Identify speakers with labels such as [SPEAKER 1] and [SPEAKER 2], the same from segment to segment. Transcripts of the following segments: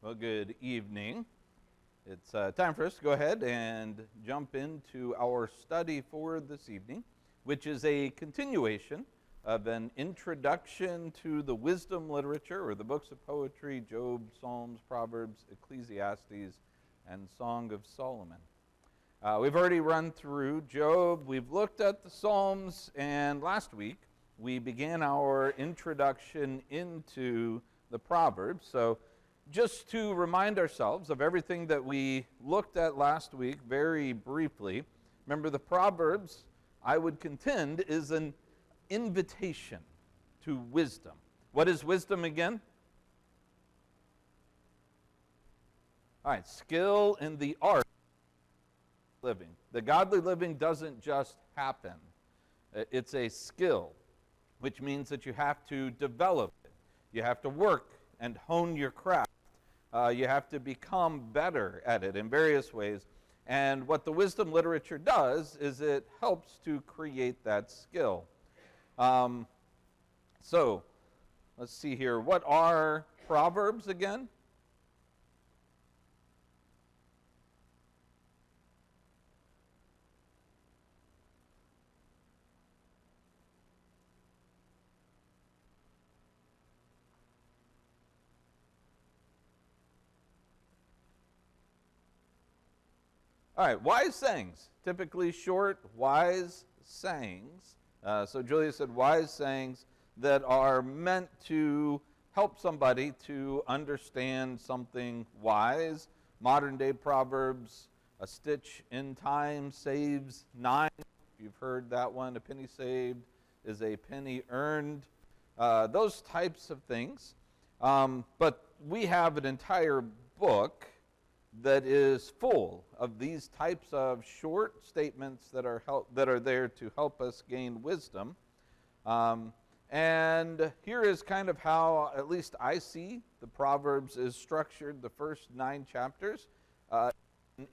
[SPEAKER 1] Well, good evening. It's time for us to go ahead and jump into our study for this evening, which is a continuation of an introduction to the wisdom literature, or the books of poetry, Job, Psalms, Proverbs, Ecclesiastes, and Song of Solomon. We've already run through Job, we've looked at the Psalms, and last week we began our introduction into the Proverbs. So just to remind ourselves of everything that we looked at last week very briefly, remember the Proverbs, I would contend, is an invitation to wisdom. What is wisdom again? All right, skill in the art of living. The godly living doesn't just happen. It's a skill, which means that you have to develop it. You have to work and hone your craft. You have to become better at it in various ways. And what the wisdom literature does is it helps to create that skill. So, let's see here. What are Proverbs again? All right, wise sayings, typically short, wise sayings. So Julia said wise sayings that are meant to help somebody to understand something wise. Modern day Proverbs, a stitch in time saves 9. You've heard that one. A penny saved is a penny earned. Those types of things. But we have an entire book that is full of these types of short statements that are there to help us gain wisdom. And here is kind of how, at least I see, the Proverbs is structured. The first 9 chapters, an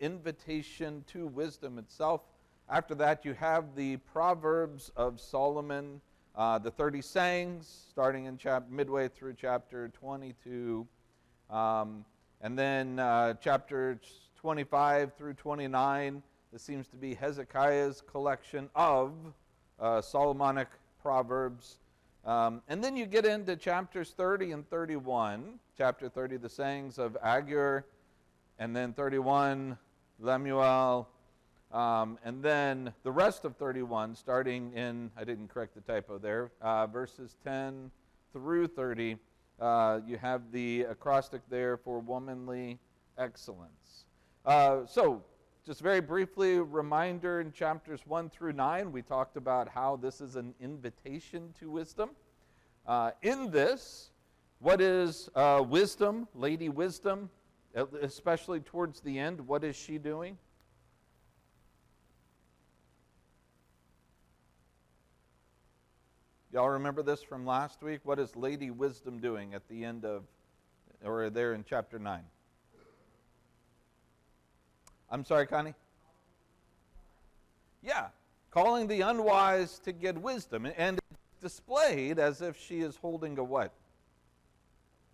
[SPEAKER 1] invitation to wisdom itself. After that, you have the Proverbs of Solomon, the 30 sayings, starting in midway through chapter 22. And then chapters 25 through 29, this seems to be Hezekiah's collection of Solomonic Proverbs. And then you get into chapters 30 and 31. Chapter 30, the sayings of Agur, and then 31, Lemuel, and then the rest of 31, starting in, I didn't correct the typo there, verses 10 through 30. You have the acrostic there for womanly excellence. So, just very briefly, reminder in chapters 1 through 9, we talked about how this is an invitation to wisdom. In this, what is wisdom, Lady Wisdom, especially towards the end, what is she doing? Y'all remember this from last week? What is Lady Wisdom doing at the end of, or there in chapter 9? I'm sorry, Connie? Yeah, calling the unwise to get wisdom. And it's displayed as if she is holding a what?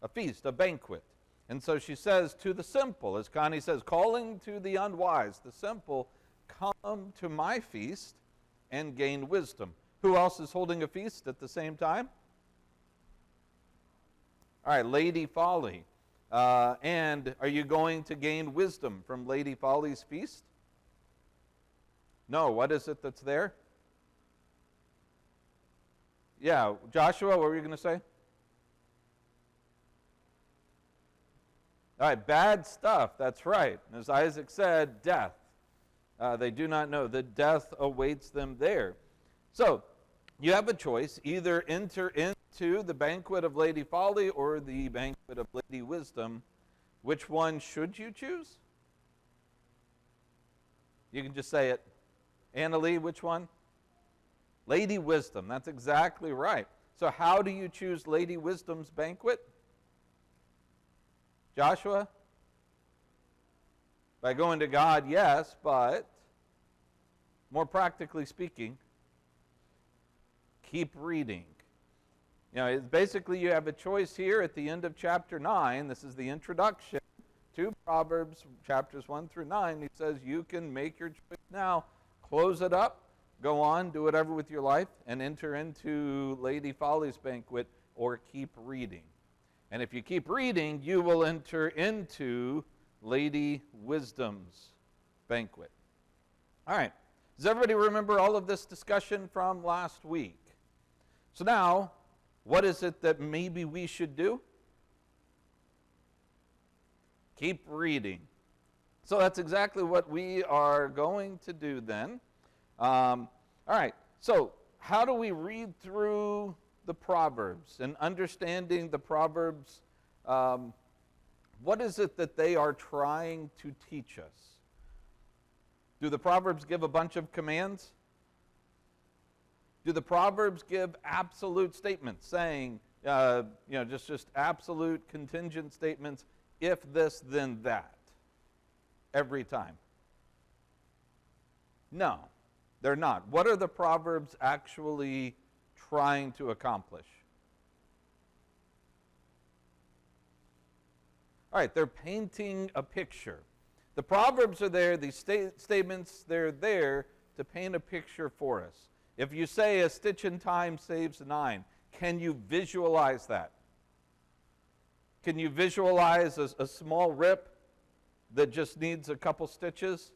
[SPEAKER 1] A feast, a banquet. And so she says to the simple, as Connie says, calling to the unwise, the simple, come to my feast and gain wisdom. Who else is holding a feast at the same time? All right, Lady Folly. And are you going to gain wisdom from Lady Folly's feast? No, what is it that's there? Yeah, Joshua, what were you going to say? All right, bad stuff, that's right. As Isaac said, death. They do not know that death awaits them there. So, you have a choice, either enter into the banquet of Lady Folly or the banquet of Lady Wisdom. Which one should you choose? You can just say it. Anna Lee, which one? Lady Wisdom, that's exactly right. So how do you choose Lady Wisdom's banquet? Joshua? By going to God, yes, but more practically speaking, keep reading. You know, it's basically you have a choice here at the end of chapter 9. This is the introduction to Proverbs chapters 1 through 9. He says you can make your choice now, close it up, go on, do whatever with your life, and enter into Lady Folly's banquet, or keep reading. And if you keep reading, you will enter into Lady Wisdom's banquet. All right. Does everybody remember all of this discussion from last week? So now, what is it that maybe we should do? Keep reading. So that's exactly what we are going to do then. All right. So how do we read through the Proverbs and understanding the Proverbs? What is it that they are trying to teach us? Do the Proverbs give a bunch of commands? Do the Proverbs give absolute statements saying, just absolute contingent statements, if this, then that, every time? No, they're not. What are the Proverbs actually trying to accomplish? All right, they're painting a picture. The Proverbs are there, these statements, they're there to paint a picture for us. If you say a stitch in time saves 9, can you visualize that? Can you visualize a small rip that just needs a couple stitches?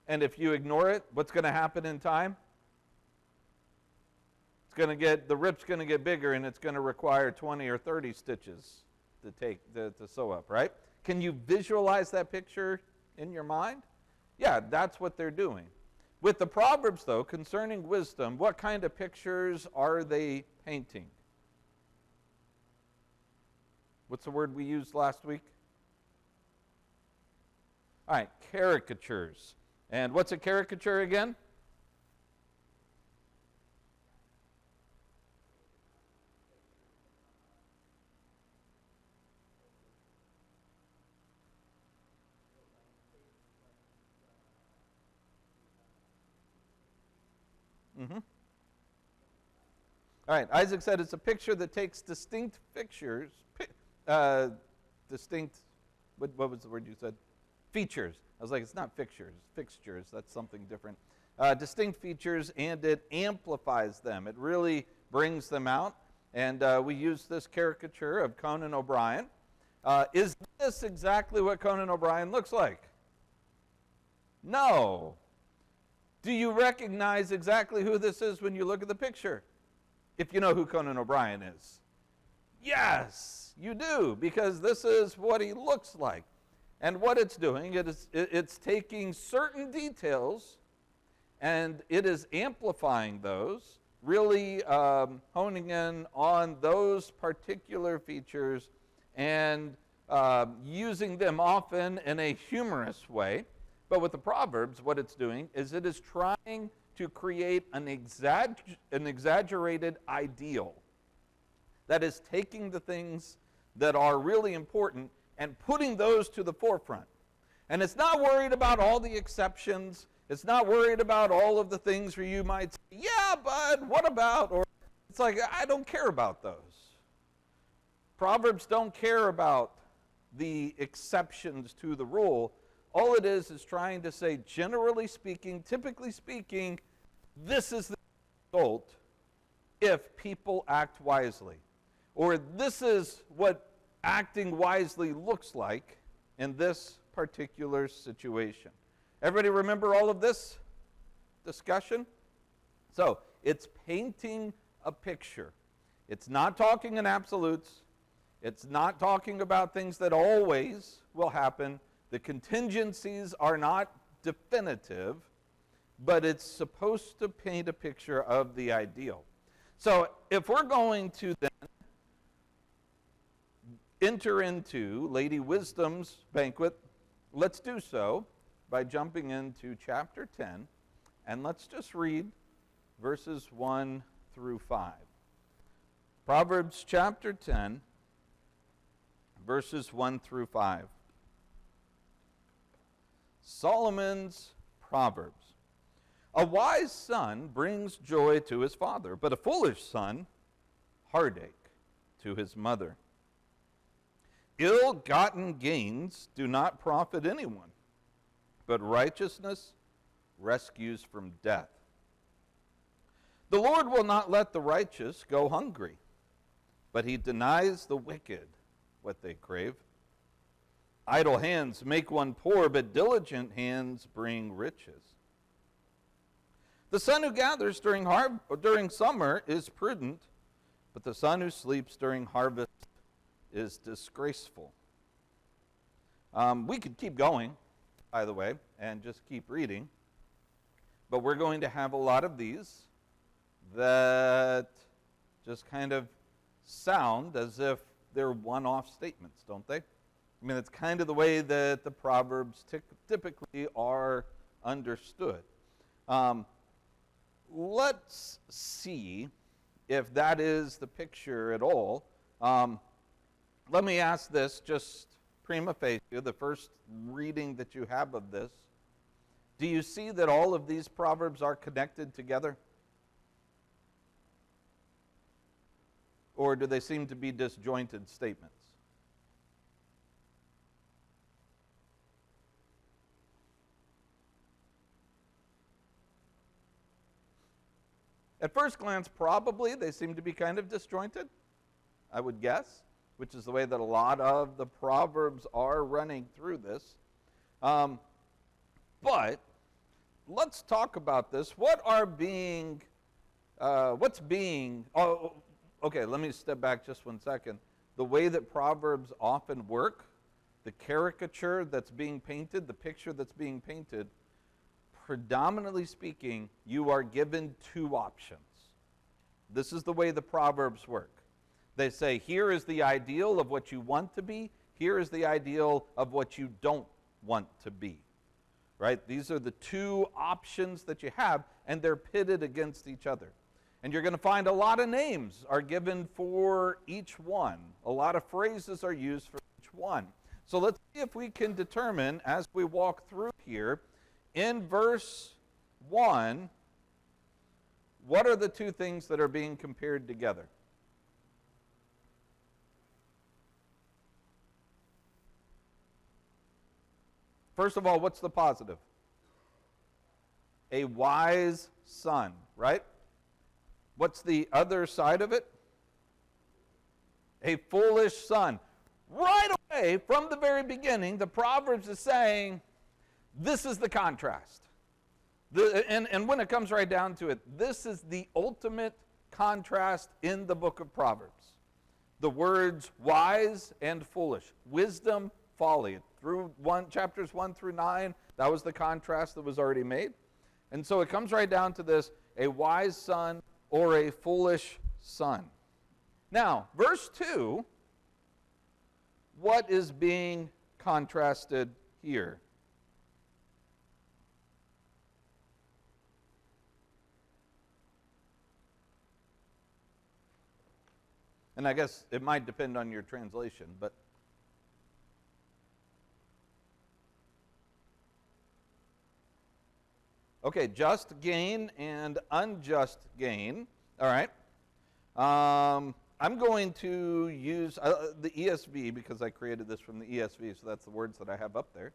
[SPEAKER 1] And if you ignore it, what's going to happen in time? The rip's going to get bigger, and it's going to require 20 or 30 stitches to sew up, right? Can you visualize that picture in your mind? Yeah, that's what they're doing. With the Proverbs, though, concerning wisdom, what kind of pictures are they painting? What's the word we used last week? All right, caricatures. And what's a caricature again? Mm-hmm. All right, Isaac said it's a picture that takes distinct pictures, what was the word you said? Features. I was like, it's not fixtures, that's something different. Distinct features, and it amplifies them. It really brings them out. And we use this caricature of Conan O'Brien. Is this exactly what Conan O'Brien looks like? No. Do you recognize exactly who this is when you look at the picture? If you know who Conan O'Brien is. Yes, you do, because this is what he looks like. And what it's doing, it's taking certain details and it is amplifying those, really honing in on those particular features and using them often in a humorous way. But with the Proverbs, what it's doing is it is trying to create an exaggerated ideal that is taking the things that are really important and putting those to the forefront. And it's not worried about all the exceptions. It's not worried about all of the things where you might say, yeah, but what about? Or it's like, I don't care about those. Proverbs don't care about the exceptions to the rule. All it is trying to say, generally speaking, typically speaking, this is the result if people act wisely. Or this is what acting wisely looks like in this particular situation. Everybody remember all of this discussion? So, it's painting a picture. It's not talking in absolutes. It's not talking about things that always will happen. The contingencies are not definitive, but it's supposed to paint a picture of the ideal. So if we're going to then enter into Lady Wisdom's banquet, let's do so by jumping into chapter 10, and let's just read verses 1 through 5. Proverbs chapter 10, verses 1 through 5. Solomon's Proverbs. A wise son brings joy to his father, but a foolish son, heartache to his mother. Ill-gotten gains do not profit anyone, but righteousness rescues from death. The Lord will not let the righteous go hungry, but he denies the wicked what they crave. Idle hands make one poor, but diligent hands bring riches. The son who gathers during summer is prudent, but the son who sleeps during harvest is disgraceful. We could keep going, by the way, and just keep reading, but we're going to have a lot of these that just kind of sound as if they're one-off statements, don't they? I mean, it's kind of the way that the Proverbs typically are understood. Let's see if that is the picture at all. Let me ask this just prima facie, the first reading that you have of this. Do you see that all of these Proverbs are connected together? Or do they seem to be disjointed statements? At first glance, probably they seem to be kind of disjointed, I would guess, which is the way that a lot of the Proverbs are running through this. But let's talk about this. Okay, let me step back just 1 second. The way that Proverbs often work, the caricature that's being painted, the picture that's being painted, predominantly speaking, you are given two options. This is the way the Proverbs work. They say, here is the ideal of what you want to be. Here is the ideal of what you don't want to be. Right? These are the two options that you have, and they're pitted against each other. And you're going to find a lot of names are given for each one. A lot of phrases are used for each one. So let's see if we can determine, as we walk through here, in verse 1, what are the two things that are being compared together? First of all, what's the positive? A wise son, right? What's the other side of it? A foolish son. Right away, from the very beginning, the Proverbs is saying, this is the contrast. And when it comes right down to it, this is the ultimate contrast in the book of Proverbs. The words wise and foolish, wisdom, folly. Through chapters 1 through 9, that was the contrast that was already made. And so it comes right down to this, a wise son or a foolish son. Now, verse 2, what is being contrasted here? And I guess it might depend on your translation, but okay, just gain and unjust gain. All right. I'm going to use the ESV because I created this from the ESV, so that's the words that I have up there.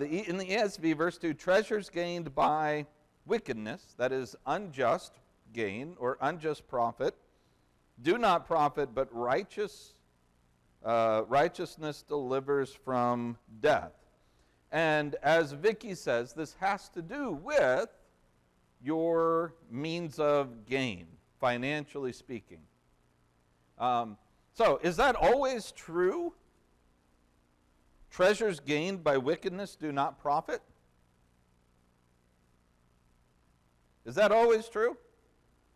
[SPEAKER 1] In the ESV, verse 2, treasures gained by wickedness, that is unjust gain or unjust profit, do not profit, but righteousness delivers from death. And as Vicky says, this has to do with your means of gain, financially speaking. So is that always true? Treasures gained by wickedness do not profit? Is that always true?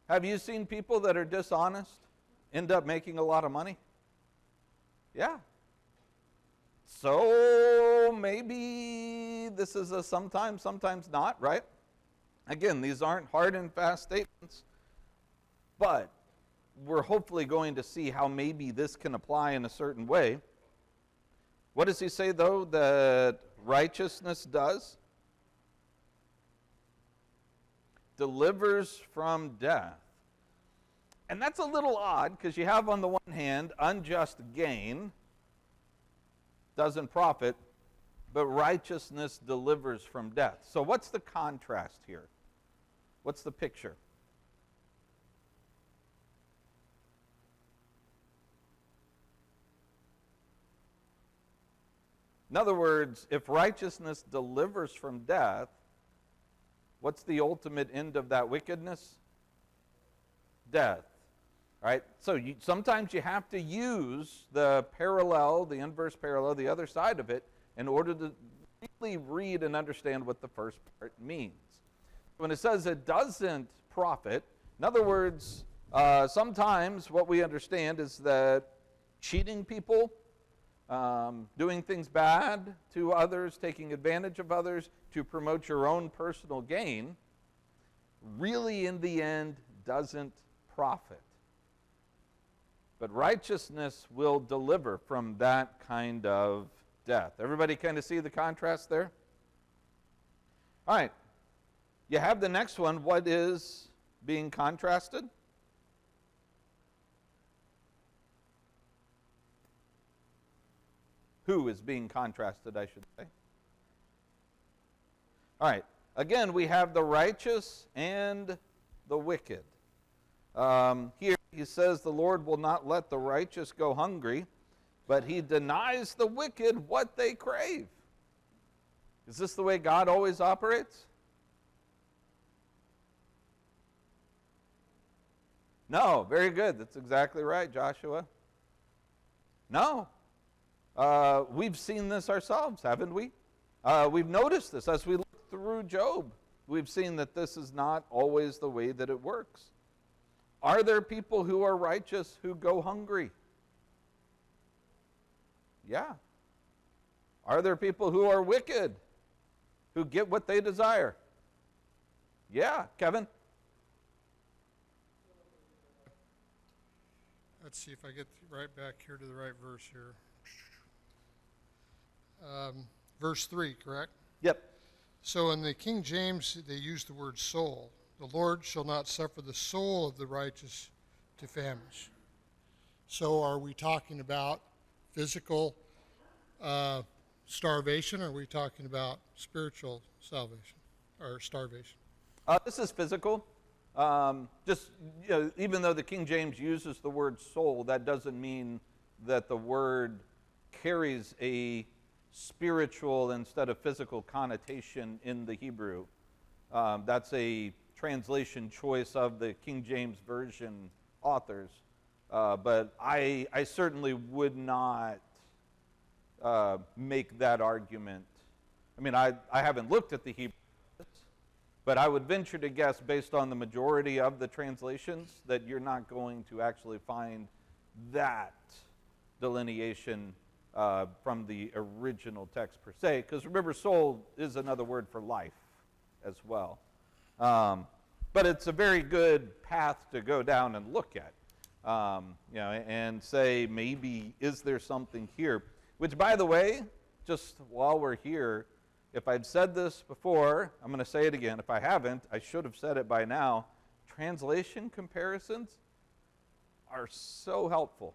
[SPEAKER 1] Have you seen people that are dishonest end up making a lot of money? Yeah. So maybe this is a sometimes, sometimes not, right? Again, these aren't hard and fast statements, but we're hopefully going to see how maybe this can apply in a certain way. What does he say, though, that righteousness does? Delivers from death. And that's a little odd because you have on the one hand unjust gain, doesn't profit, but righteousness delivers from death. So what's the contrast here? What's the picture? In other words, if righteousness delivers from death, what's the ultimate end of that wickedness? Death. Right? So sometimes you have to use the parallel, the inverse parallel, the other side of it, in order to really read and understand what the first part means. When it says it doesn't profit, in other words, sometimes what we understand is that cheating people, doing things bad to others, taking advantage of others to promote your own personal gain, really in the end doesn't profit. But righteousness will deliver from that kind of death. Everybody kind of see the contrast there? All right. You have the next one. What is being contrasted? Who is being contrasted, I should say. All right. Again, we have the righteous and the wicked. Here he says the Lord will not let the righteous go hungry, but he denies the wicked what they crave. Is this the way God always operates? No, very good. That's exactly right, Joshua. No. We've seen this ourselves, haven't we? We've noticed this as we look through Job. We've seen that this is not always the way that it works. Are there people who are righteous who go hungry? Yeah. Are there people who are wicked who get what they desire? Yeah. Kevin?
[SPEAKER 2] Let's see if I get right back here to the right verse here. Verse 3, correct?
[SPEAKER 1] Yep.
[SPEAKER 2] So in the King James, they use the word soul. The Lord shall not suffer the soul of the righteous to famish. So are we talking about physical starvation, or are we talking about spiritual salvation or starvation?
[SPEAKER 1] This is physical. Even though the King James uses the word soul, that doesn't mean that the word carries a spiritual instead of physical connotation in the Hebrew. That's a translation choice of the King James Version authors. But I certainly would not make that argument. I mean, I haven't looked at the Hebrew, but I would venture to guess, based on the majority of the translations, that you're not going to actually find that delineation from the original text per se. Because remember, soul is another word for life as well. But it's a very good path to go down and look at, and say, maybe, is there something here? Which, by the way, just while we're here, if I've said this before, I'm going to say it again. If I haven't, I should have said it by now. Translation comparisons are so helpful.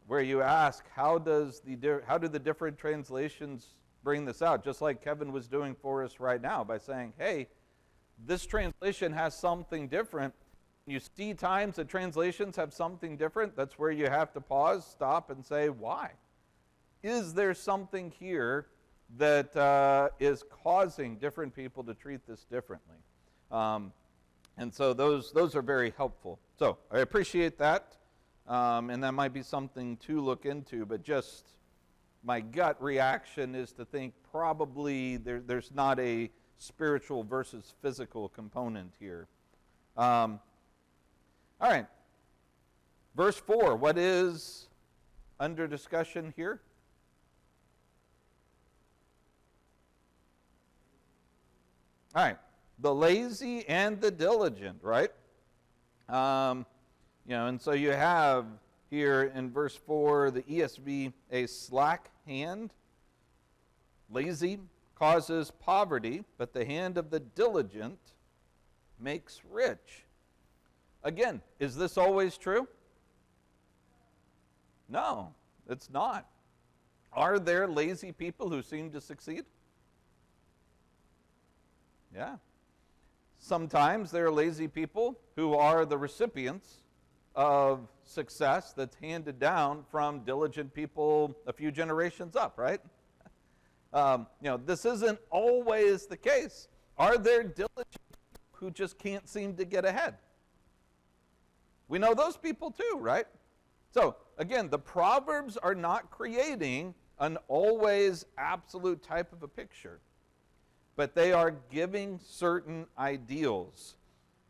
[SPEAKER 1] Where you ask, how do the different translations bring this out? Just like Kevin was doing for us right now by saying, hey, this translation has something different. You see times that translations have something different. That's where you have to pause, stop, and say, why? Is there something here that is causing different people to treat this differently? And so those are very helpful. So I appreciate that, and that might be something to look into, but just my gut reaction is to think probably there's not a spiritual versus physical component here. All right. Verse 4, what is under discussion here? All right. The lazy and the diligent, right? And so you have here in verse 4, the ESV, a slack hand. Lazy causes poverty, but the hand of the diligent makes rich. Again, is this always true? No, it's not. Are there lazy people who seem to succeed? Yeah. Sometimes there are lazy people who are the recipients of success that's handed down from diligent people a few generations up, right? This isn't always the case. Are there diligent people who just can't seem to get ahead? We know those people too, right? So, again, the Proverbs are not creating an always absolute type of a picture, but they are giving certain ideals.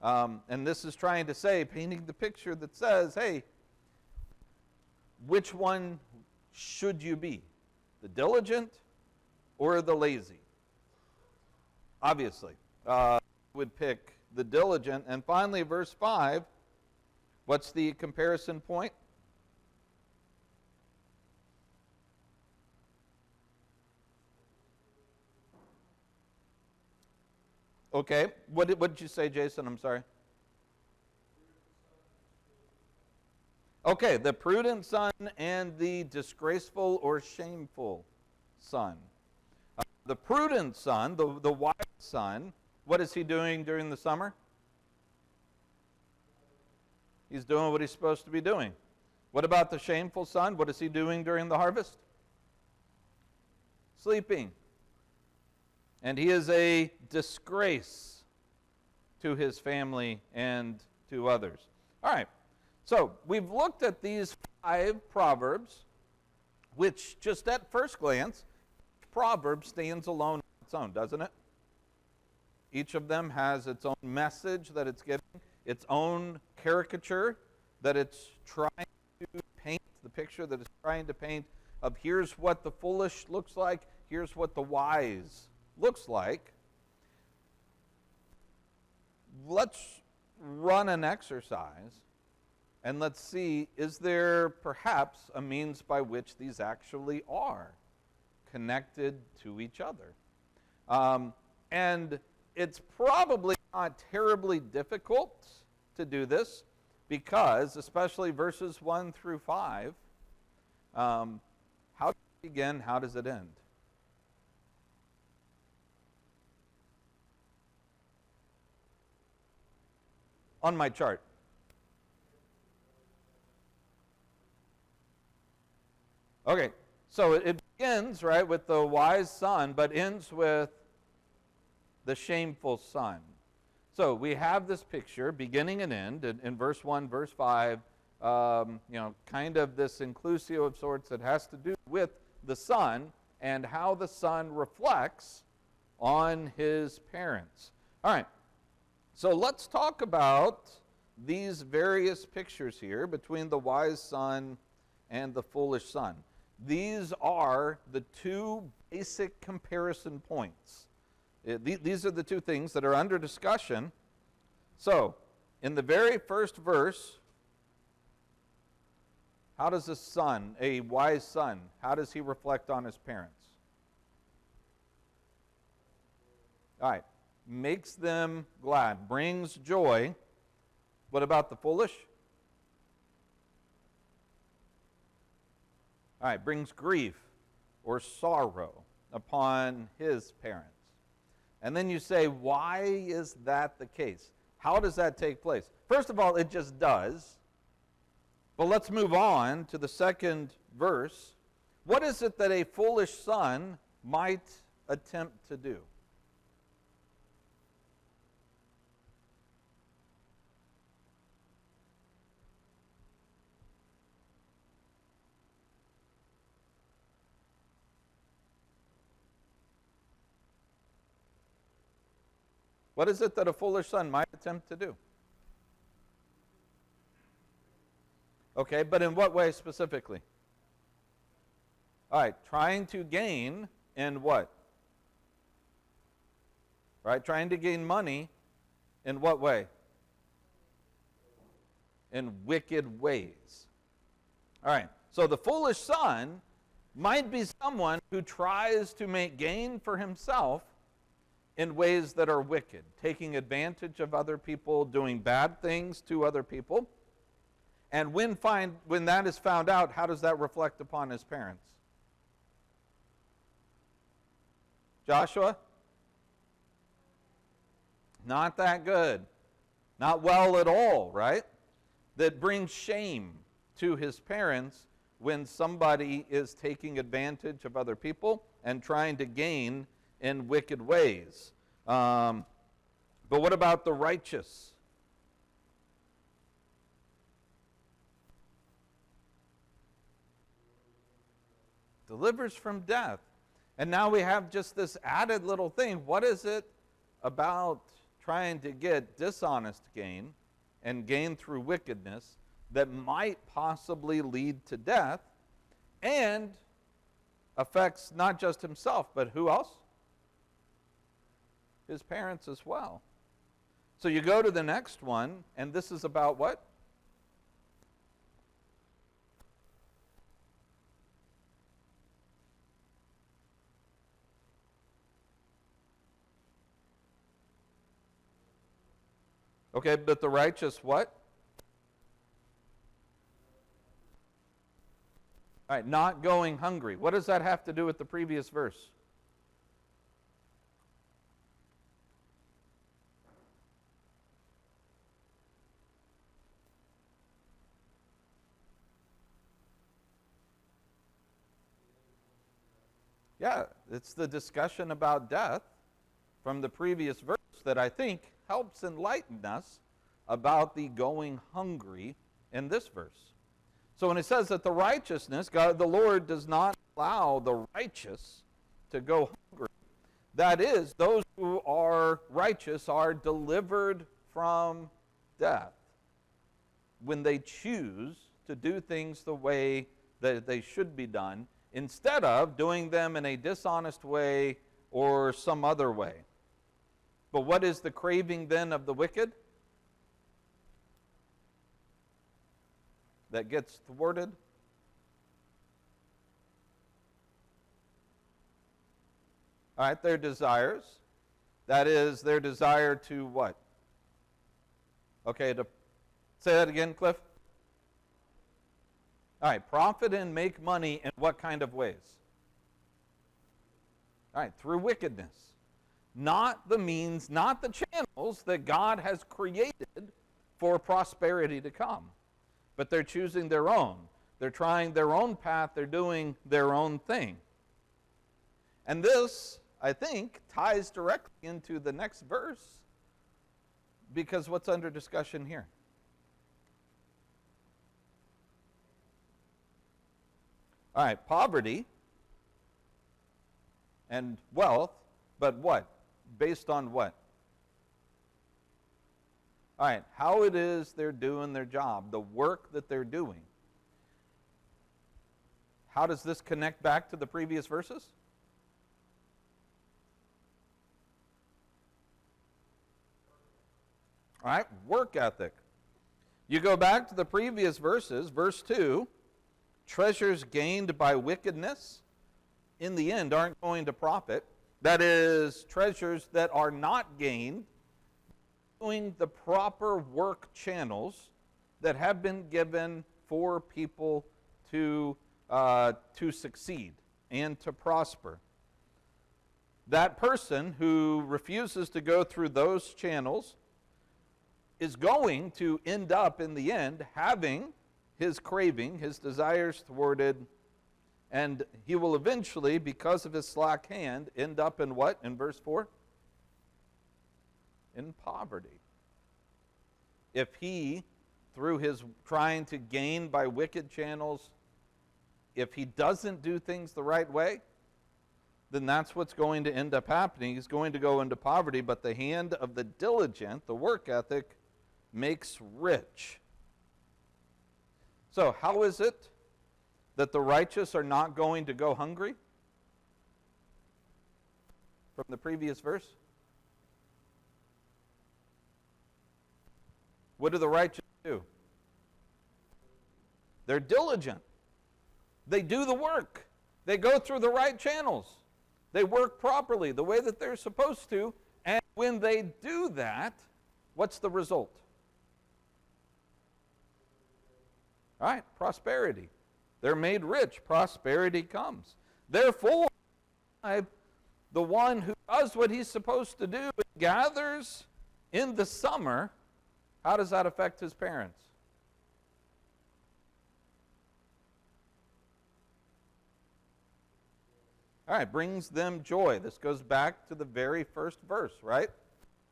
[SPEAKER 1] And this is trying to say, painting the picture that says, hey, which one should you be? The diligent or the lazy? Obviously, would pick the diligent. And finally, verse 5, what's the comparison point? Okay, what did you say, Jason? I'm sorry. Okay, the prudent son and the disgraceful or shameful son. The prudent son, the wise son, what is he doing during the summer? He's doing what he's supposed to be doing. What about the shameful son? What is he doing during the harvest? Sleeping. And he is a disgrace to his family and to others. All right, so we've looked at these 5 Proverbs, which just at first glance, proverb stands alone on its own, doesn't it? Each of them has its own message that it's giving, its own caricature that it's trying to paint, the picture that it's trying to paint of here's what the foolish looks like, here's what the wise looks like. Let's run an exercise and let's see, is there perhaps a means by which these actually are connected to each other? And it's probably not terribly difficult to do this because, especially verses 1 through 5, how does it begin, how does it end? On my chart. Okay, so it begins, right, with the wise son, but ends with the shameful son. So we have this picture, beginning and end, in verse 1, verse 5, kind of this inclusio of sorts that has to do with the son and how the son reflects on his parents. All right. So let's talk about these various pictures here between the wise son and the foolish son. These are the 2 basic comparison points. These are the 2 things that are under discussion. So, in the very first verse, how does a son, a wise son, how does he reflect on his parents? All right. Makes them glad, brings joy. What about the foolish? All right, brings grief or sorrow upon his parents. And then you say, why is that the case? How does that take place? First of all, it just does. But let's move on to the second verse. What is it that a foolish son might attempt to do? What is it that a foolish son might attempt to do? Okay, but in what way specifically? All right, trying to gain in what? Right, trying to gain money in what way? In wicked ways. All right, so the foolish son might be someone who tries to make gain for himself in ways that are wicked, taking advantage of other people, doing bad things to other people. And when that is found out, how does that reflect upon his parents? Joshua? Not that good. Not well at all, right? That brings shame to his parents when somebody is taking advantage of other people and trying to gain in wicked ways. But what about the righteous? Delivers from death. And now we have just this added little thing. What is it about trying to get dishonest gain and gain through wickedness that might possibly lead to death and affects not just himself, but who else? His parents as well. So you go to the next one, and this is about what? Okay, but the righteous what? All right, not going hungry. What does that have to do with the previous verse? Yeah, it's the discussion about death from the previous verse that I think helps enlighten us about the going hungry in this verse. So when it says that the righteousness, God, the Lord does not allow the righteous to go hungry, that is, those who are righteous are delivered from death when they choose to do things the way that they should be done, instead of doing them in a dishonest way or some other way. But what is the craving then of the wicked? That gets thwarted? All right, their desires. That is their desire to what? Okay, to say that again, Cliff. All right, profit and make money in what kind of ways? All right, through wickedness. Not the means, not the channels that God has created for prosperity to come. But they're choosing their own. They're trying their own path. They're doing their own thing. And this, I think, ties directly into the next verse, because what's under discussion here? All right, poverty and wealth, but what? Based on what? All right, how it is they're doing their job, the work that they're doing. How does this connect back to the previous verses? All right, work ethic. You go back to the previous verses, verse 2, treasures gained by wickedness in the end aren't going to profit. That is, treasures that are not gained doing the proper work channels that have been given for people to succeed and to prosper. That person who refuses to go through those channels is going to end up in the end having his craving, his desires thwarted, and he will eventually, because of his slack hand, end up in what? In verse 4? In poverty. If he, through his trying to gain by wicked channels, if he doesn't do things the right way, then that's what's going to end up happening. He's going to go into poverty, but the hand of the diligent, the work ethic, makes rich. So how is it that the righteous are not going to go hungry? From the previous verse? What do the righteous do? They're diligent. They do the work. They go through the right channels. They work properly, the way that they're supposed to. And when they do that, what's the result? All right, prosperity. They're made rich. Prosperity comes. Therefore, the one who does what he's supposed to do and gathers in the summer, how does that affect his parents? All right, brings them joy. This goes back to the very first verse, right?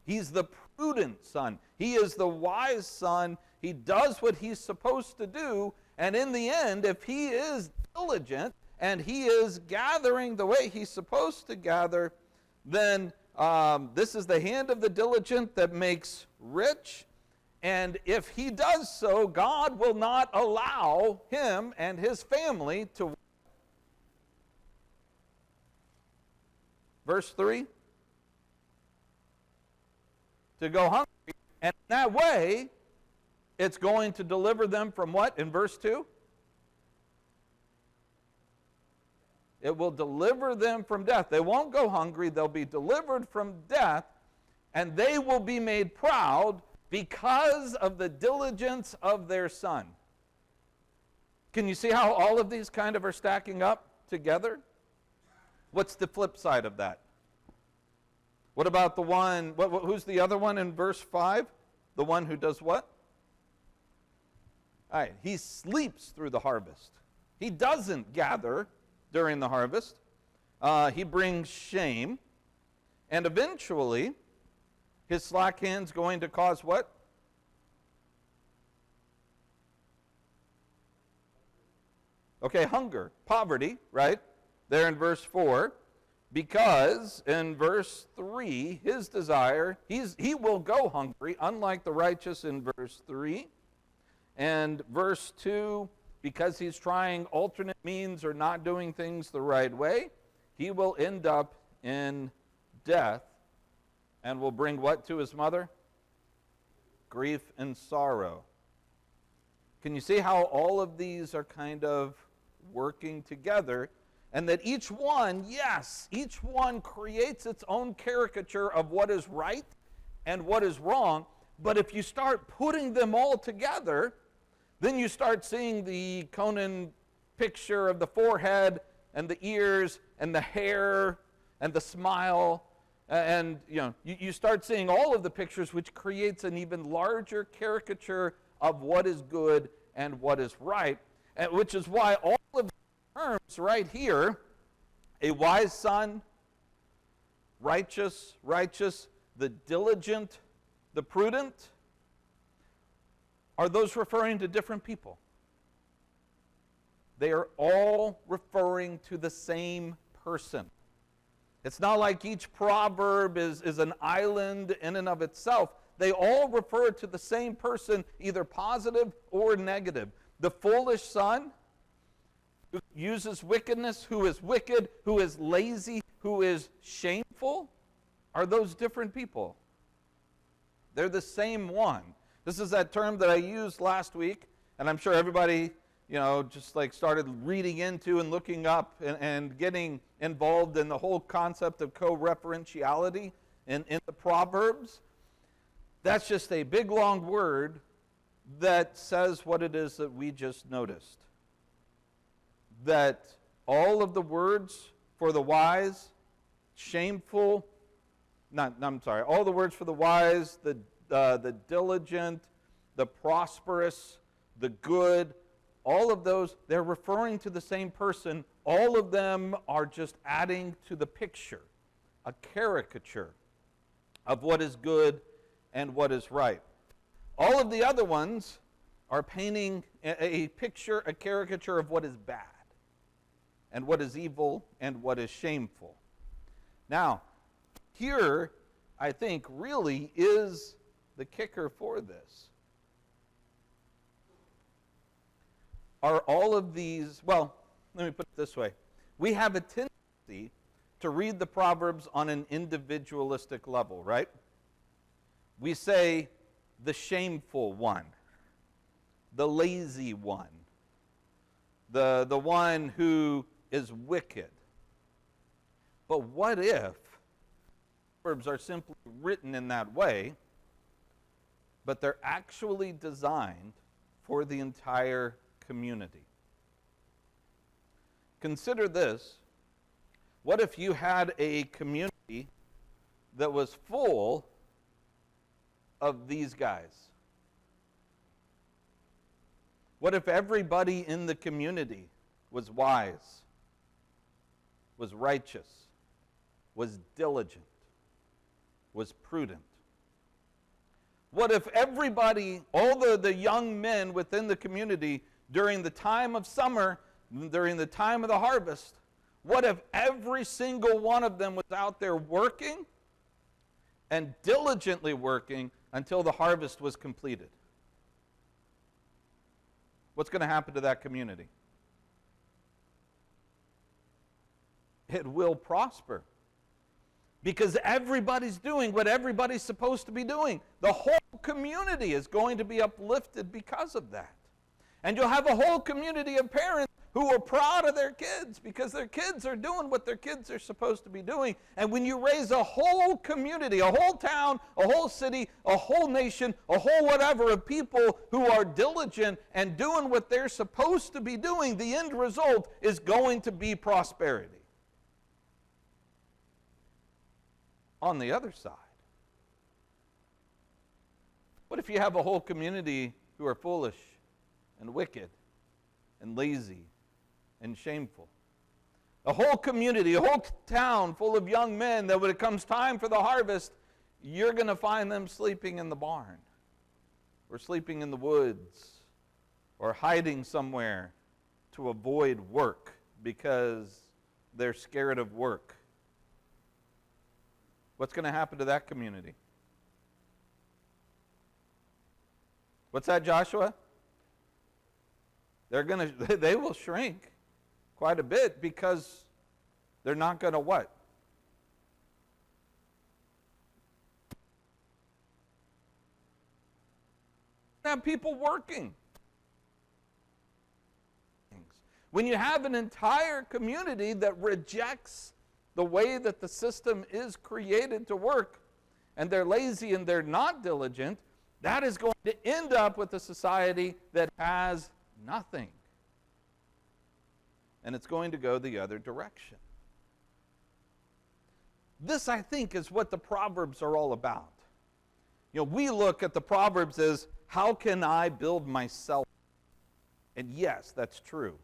[SPEAKER 1] He's the prudent son. He is the wise son. He does what he's supposed to do. And in the end, if he is diligent and he is gathering the way he's supposed to gather, then this is the hand of the diligent that makes rich. And if he does so, God will not allow him and his family to. Verse 3, to go hungry. And in that way, it's going to deliver them from what in verse 2? It will deliver them from death. They won't go hungry. They'll be delivered from death, and they will be made proud because of the diligence of their son. Can you see how all of these kind of are stacking up together? What's the flip side of that? What about the one, who's the other one in verse 5? The one who does what? All right, he sleeps through the harvest. He doesn't gather during the harvest. He brings shame. And eventually, his slack hand's going to cause what? Okay, hunger, poverty, right? There in verse 4, because in verse 3, his desire, he will go hungry, unlike the righteous in verse 3. And verse 2, because he's trying alternate means or not doing things the right way, he will end up in death and will bring what to his mother? Grief and sorrow. Can you see how all of these are kind of working together? And that each one, yes, each one creates its own caricature of what is right and what is wrong. But if you start putting them all together, then you start seeing the Conan picture of the forehead and the ears and the hair and the smile. And you start seeing all of the pictures, which creates an even larger caricature of what is good and what is right. And which is why all of terms right here, a wise son, righteous, the diligent, the prudent, are those referring to different people? They are all referring to the same person. It's not like each proverb is an island in and of itself. They all refer to the same person, either positive or negative. The foolish son, who uses wickedness, who is wicked, who is lazy, who is shameful, are those different people. They're the same one. This is that term that I used last week, and I'm sure everybody, just like started reading into and looking up and getting involved in the whole concept of co-referentiality in the Proverbs. That's just a big, long word that says what it is that we just noticed. That all of the words for the wise, shameful, all the words for the wise, the diligent, the prosperous, the good, all of those, they're referring to the same person. All of them are just adding to the picture, a caricature of what is good and what is right. All of the other ones are painting a picture, a caricature of what is bad and what is evil and what is shameful. Now, here, I think, really is the kicker for this. Are all of these, well, let me put it this way. We have a tendency to read the Proverbs on an individualistic level, right? We say the shameful one, the lazy one, the one who is wicked. But what if Proverbs are simply written in that way, but they're actually designed for the entire community? Consider this. What if you had a community that was full of these guys? What if everybody in the community was wise, was righteous, was diligent, was prudent? What if everybody, all the young men within the community during the time of summer, during the time of the harvest, what if every single one of them was out there working and diligently working until the harvest was completed? What's going to happen to that community? It will prosper. Because everybody's doing what everybody's supposed to be doing. The whole community is going to be uplifted because of that. And you'll have a whole community of parents who are proud of their kids because their kids are doing what their kids are supposed to be doing. And when you raise a whole community, a whole town, a whole city, a whole nation, a whole whatever of people who are diligent and doing what they're supposed to be doing, the end result is going to be prosperity. On the other side, what if you have a whole community who are foolish and wicked and lazy and shameful? A whole community, a whole town full of young men that when it comes time for the harvest, you're going to find them sleeping in the barn or sleeping in the woods or hiding somewhere to avoid work because they're scared of work. What's going to happen to that community? What's that, Joshua? They will shrink quite a bit because they're not going to what? Have people working. When you have an entire community that rejects the way that the system is created to work, and they're lazy and they're not diligent, that is going to end up with a society that has nothing. And it's going to go the other direction. This, I think, is what the Proverbs are all about. You know, we look at the Proverbs as, how can I build myself? And yes, that's true.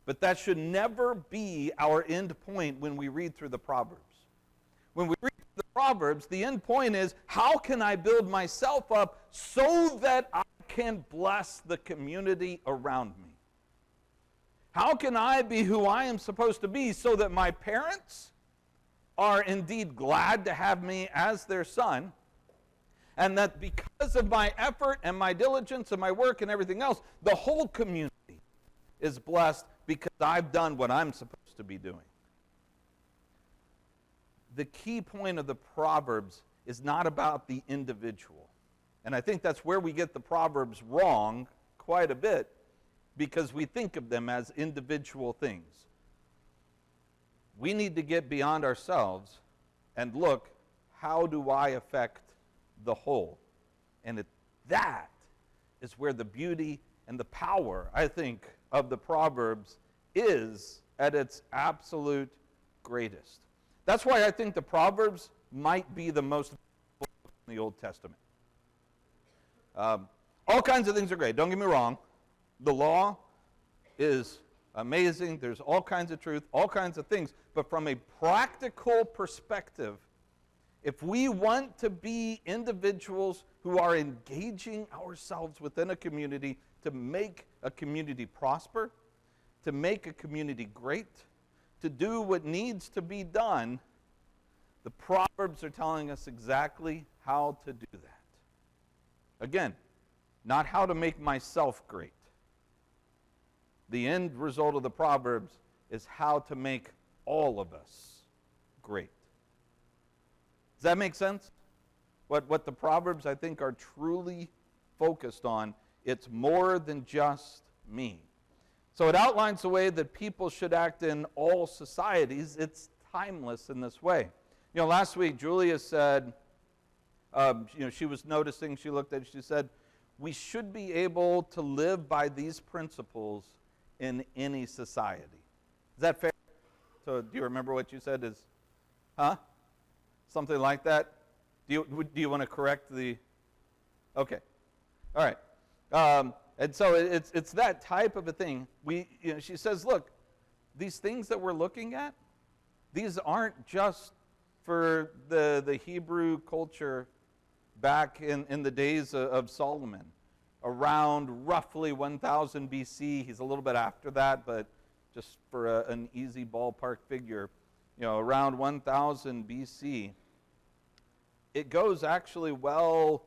[SPEAKER 1] But that should never be our end point when we read through the Proverbs. When we read the Proverbs, the end point is, how can I build myself up so that I can bless the community around me? How can I be who I am supposed to be so that my parents are indeed glad to have me as their son, and that because of my effort and my diligence and my work and everything else, the whole community is blessed because I've done what I'm supposed to be doing. The key point of the Proverbs is not about the individual. And I think that's where we get the Proverbs wrong quite a bit, because we think of them as individual things. We need to get beyond ourselves and look, how do I affect the whole? And that is where the beauty and the power, I think, of the Proverbs is at its absolute greatest. That's why I think the Proverbs might be the most book in the Old Testament. All kinds of things are great. Don't get me wrong. The law is amazing. There's all kinds of truth, all kinds of things. But from a practical perspective, if we want to be individuals who are engaging ourselves within a community to make a community prosper, to make a community great, to do what needs to be done, the Proverbs are telling us exactly how to do that. Again, not how to make myself great. The end result of the Proverbs is how to make all of us great. Does that make sense? What the Proverbs, I think, are truly focused on, it's more than just me. So it outlines the way that people should act in all societies. It's timeless in this way. You know, last week Julia said, she was noticing, she looked at it, she said, we should be able to live by these principles in any society. Is that fair? So do you remember what you said is, huh? Something like that? Do you want to correct the, okay. All right. And so it's that type of a thing. She says, look, these things that we're looking at, these aren't just for the Hebrew culture back in the days of Solomon, around roughly 1000 BC. He's a little bit after that, but just for an easy ballpark figure, around 1000 BC. It goes actually well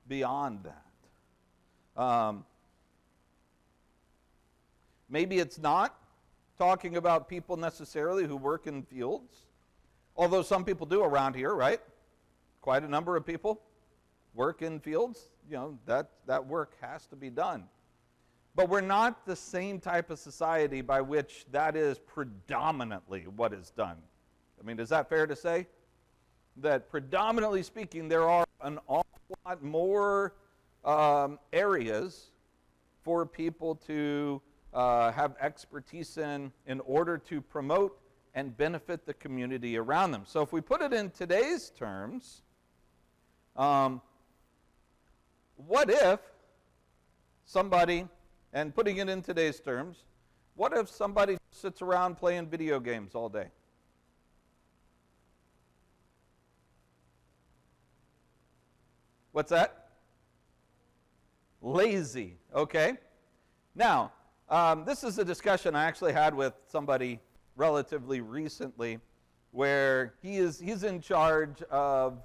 [SPEAKER 1] beyond that. Maybe it's not talking about people necessarily who work in fields, although some people do around here, right? Quite a number of people work in fields. That work has to be done. But we're not the same type of society by which that is predominantly what is done. I mean, is that fair to say? That predominantly speaking, there are an awful lot more areas for people to have expertise in order to promote and benefit the community around them. So if we put it in today's terms, what if somebody, and putting it in today's terms, what if somebody sits around playing video games all day? What's that? Lazy, okay? Now, this is a discussion I actually had with somebody relatively recently where he's in charge of,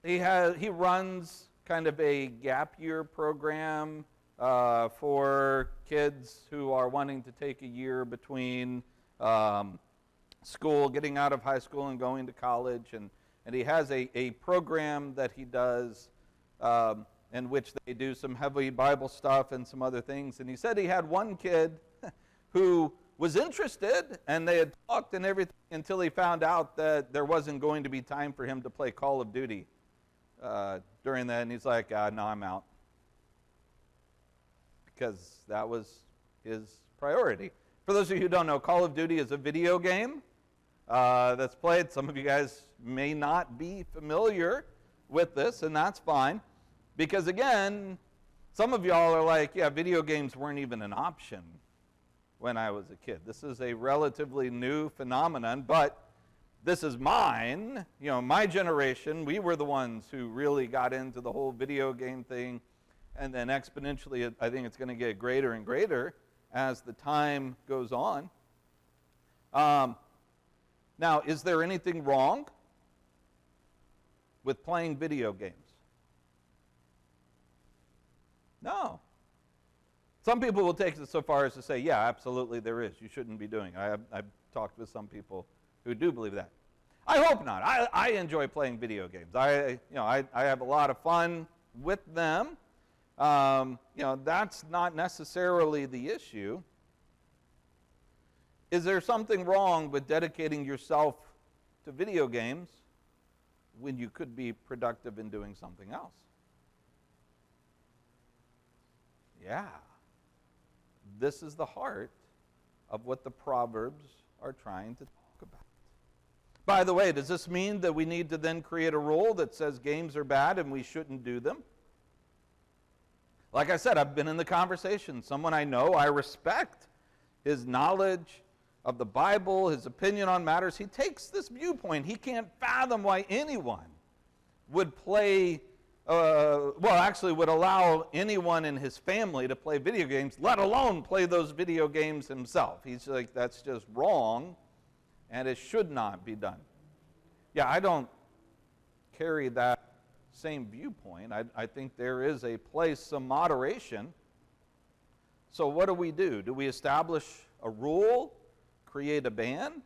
[SPEAKER 1] he runs kind of a gap year program for kids who are wanting to take a year between school, getting out of high school and going to college, and he has a program that he does in which they do some heavy Bible stuff and some other things. And he said he had one kid who was interested, and they had talked and everything until he found out that there wasn't going to be time for him to play Call of Duty during that. And he's like, no, I'm out. Because that was his priority. For those of you who don't know, Call of Duty is a video game that's played. Some of you guys may not be familiar with this, and that's fine. Because again, some of y'all are like, yeah, video games weren't even an option when I was a kid. This is a relatively new phenomenon, but this is mine. My generation, we were the ones who really got into the whole video game thing, and then exponentially, I think it's going to get greater and greater as the time goes on. Now, is there anything wrong with playing video games? No. Some people will take it so far as to say, yeah, absolutely there is. You shouldn't be doing it. I've talked with some people who do believe that. I hope not. I enjoy playing video games. I have a lot of fun with them. That's not necessarily the issue. Is there something wrong with dedicating yourself to video games when you could be productive in doing something else? Yeah. This is the heart of what the Proverbs are trying to talk about. By the way, does this mean that we need to then create a rule that says games are bad and we shouldn't do them? Like I said, I've been in the conversation. Someone I know, I respect his knowledge of the Bible, his opinion on matters. He takes this viewpoint. He can't fathom why anyone would play, would allow anyone in his family to play video games, let alone play those video games himself. He's like, that's just wrong, and it should not be done. Yeah, I don't carry that same viewpoint. I think there is a place, some moderation. So what do? Do we establish a rule? Create a ban?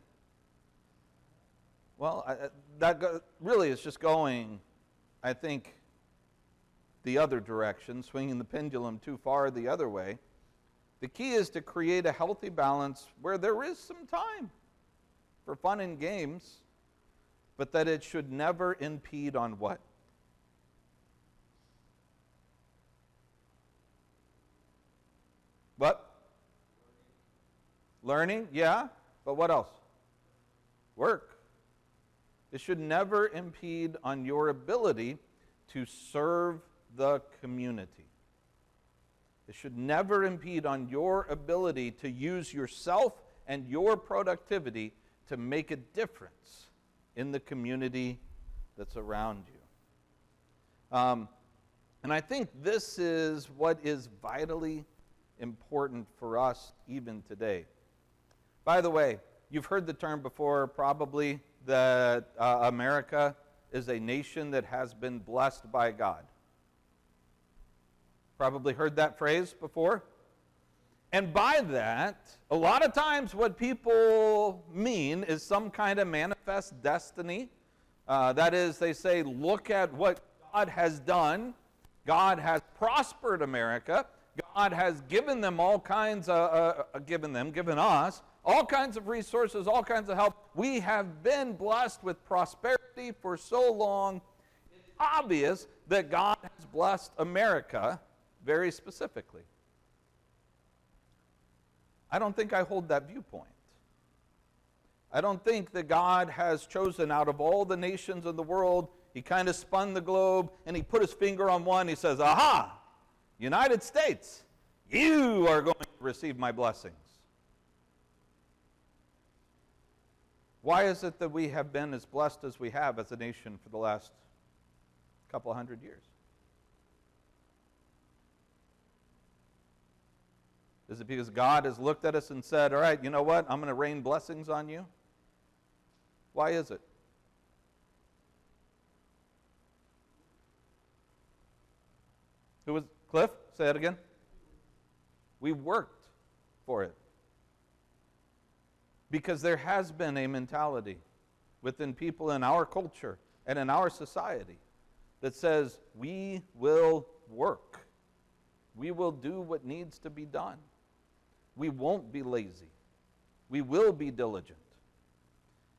[SPEAKER 1] Well, really is just going, I think, the other direction, swinging the pendulum too far the other way. The key is to create a healthy balance where there is some time for fun and games, but that it should never impede on what? What? Learning, yeah, but what else? Work. It should never impede on your ability to serve the community. It should never impede on your ability to use yourself and your productivity to make a difference in the community that's around you. And I think this is what is vitally important for us even today. By the way, you've heard the term before probably that America is a nation that has been blessed by God. Probably heard that phrase before. And by that, a lot of times what people mean is some kind of manifest destiny. That is, they say, look at what God has done. God has prospered America. God has given them all kinds of, given us all kinds of resources, all kinds of help. We have been blessed with prosperity for so long. It's obvious that God has blessed America very specifically. I don't think I hold that viewpoint. I don't think that God has chosen out of all the nations of the world, he kind of spun the globe and he put his finger on one. He says, aha, United States, you are going to receive my blessings. Why is it that we have been as blessed as we have as a nation for the last couple of hundred years? Is it because God has looked at us and said, all right, you know what, I'm going to rain blessings on you? Why is it? Who was Cliff? Say that again. We worked for it. Because there has been a mentality within people in our culture and in our society that says we will work. We will do what needs to be done. We won't be lazy. We will be diligent.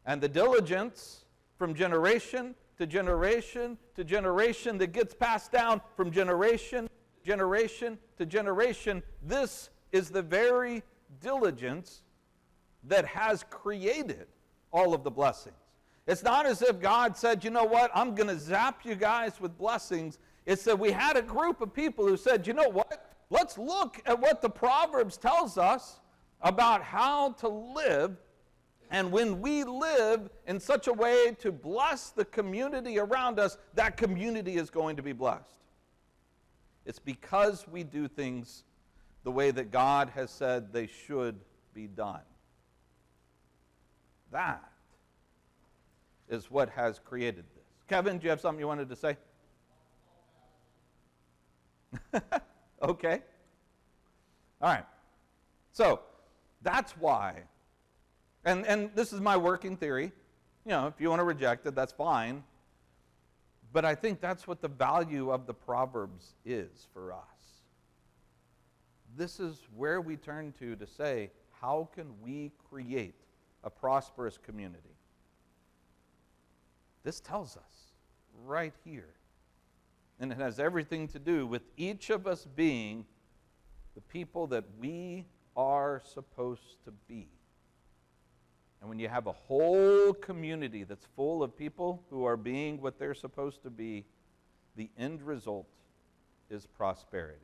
[SPEAKER 1] And the diligence from generation to generation to generation that gets passed down from generation to generation, this is the very diligence that has created all of the blessings. It's not as if God said, you know what, I'm going to zap you guys with blessings. It's that we had a group of people who said, you know what, let's look at what the Proverbs tells us about how to live. And when we live in such a way to bless the community around us, that community is going to be blessed. It's because we do things the way that God has said they should be done. That is what has created this. Kevin, do you have something you wanted to say? Okay. All right. So, that's why. And this is my working theory. You know, if you want to reject it, that's fine. But I think that's what the value of the Proverbs is for us. This is where we turn to say, how can we create a prosperous community? This tells us right here. And it has everything to do with each of us being the people that we are supposed to be. And when you have a whole community that's full of people who are being what they're supposed to be, the end result is prosperity.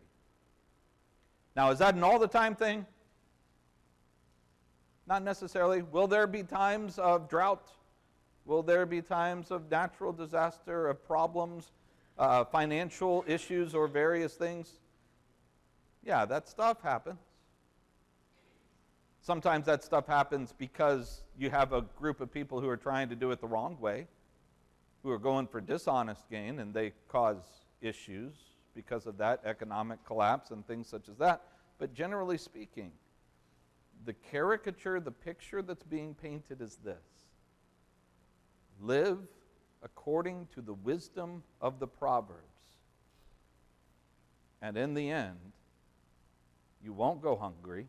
[SPEAKER 1] Now, is that an all-the-time thing? Not necessarily. Will there be times of drought? Will there be times of natural disaster, of problems, financial issues, or various things? Yeah, that stuff happens. Sometimes that stuff happens because you have a group of people who are trying to do it the wrong way, who are going for dishonest gain, and they cause issues because of that, economic collapse and things such as that. But generally speaking, the caricature, the picture that's being painted is this: live according to the wisdom of the Proverbs, and in the end, you won't go hungry,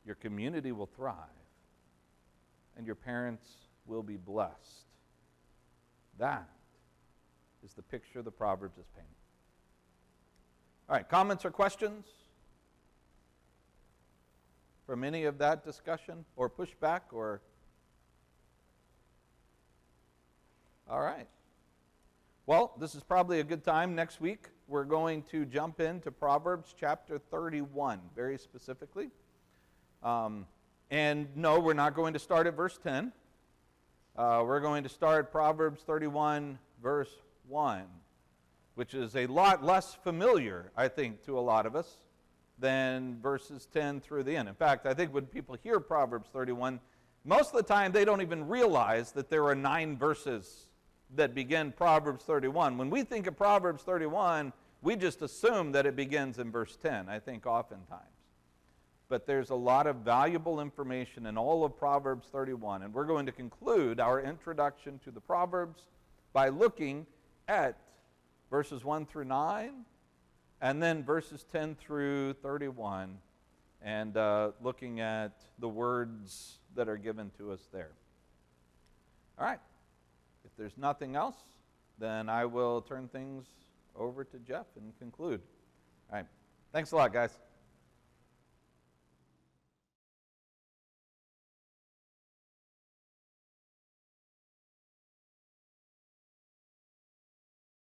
[SPEAKER 1] your community will thrive, and your parents will be blessed. That is the picture the Proverbs is painting. All right, comments or questions? from any of that discussion or pushback or? All right. Well, this is probably a good time. Next week, we're going to jump into Proverbs chapter 31, very specifically. And no, we're not going to start at verse 10. We're going to start Proverbs 31, verse 1, which is a lot less familiar, I think, to a lot of us than verses 10 through the end. In fact, I think when people hear Proverbs 31, most of the time they don't even realize that there are 9 verses that begin Proverbs 31. When we think of Proverbs 31, we just assume that it begins in verse 10, I think, oftentimes. But there's a lot of valuable information in all of Proverbs 31, and we're going to conclude our introduction to the Proverbs by looking at verses 1 through 9, and then verses 10 through 31, and looking at the words that are given to us there. All right. If there's nothing else, then I will turn things over to Jeff and conclude. All right. Thanks a lot, guys.